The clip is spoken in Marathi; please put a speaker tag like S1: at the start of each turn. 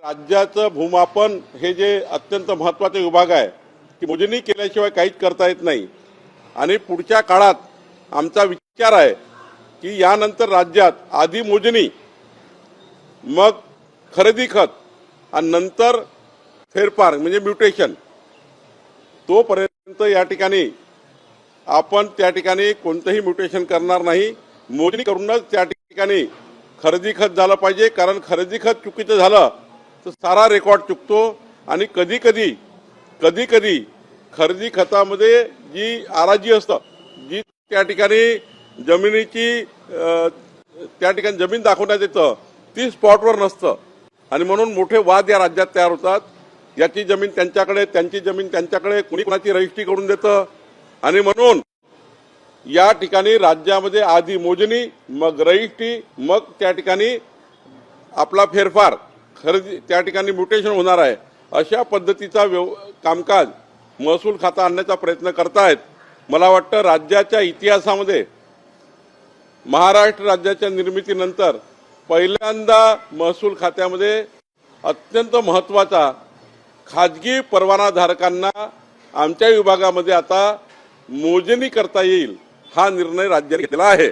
S1: राज्याचं भूमापन हे जे अत्यंत महत्त्वाचे विभाग आहे की मोजणी केल्याशिवाय काहीच करता येत नाही आणि पुढच्या काळात आमचा विचार आहे की यानंतर राज्यात आधी मोजणी मग खरेदी खत आणि नंतर फेरफार म्हणजे म्युटेशन तोपर्यंत या ठिकाणी आपण त्या ठिकाणी कोणतेही म्युटेशन करणार नाही। मोजणी करूनच त्या ठिकाणी खरेदी खत झालं पाहिजे, कारण खरेदी खत चुकीचं झालं तर सारा रेकॉर्ड चुकतो आणि कधी कधी खरेदी खतामध्ये जी आराजी असतं, जी त्या ठिकाणी जमिनीची त्या ठिकाणी जमीन दाखवण्यात येतं ती स्पॉटवर नसतं आणि म्हणून मोठे वाद या राज्यात तयार होतात। याची जमीन त्यांच्याकडे, त्यांची जमीन त्यांच्याकडे, कुणी कुणाची रजिस्ट्री करून देतं आणि म्हणून या ठिकाणी राज्यामध्ये आधी मोजणी मग रजिस्ट्री मग त्या ठिकाणी आपला फेरफार खरेदी त्या ठिकाणी म्युटेशन होणार आहे। अशा पद्धतीचा कामकाज महसूल खाता आणण्याचा प्रयत्न करतायत। मला वाटतं राज्याच्या इतिहासामध्ये महाराष्ट्र राज्याच्या निर्मितीनंतर पहिल्यांदा महसूल खात्यामध्ये अत्यंत महत्त्वाचा खाजगी परवानाधारकांना आमच्या विभागामध्ये आता मोजणी करता येईल हा निर्णय राज्याने घेतला आहे।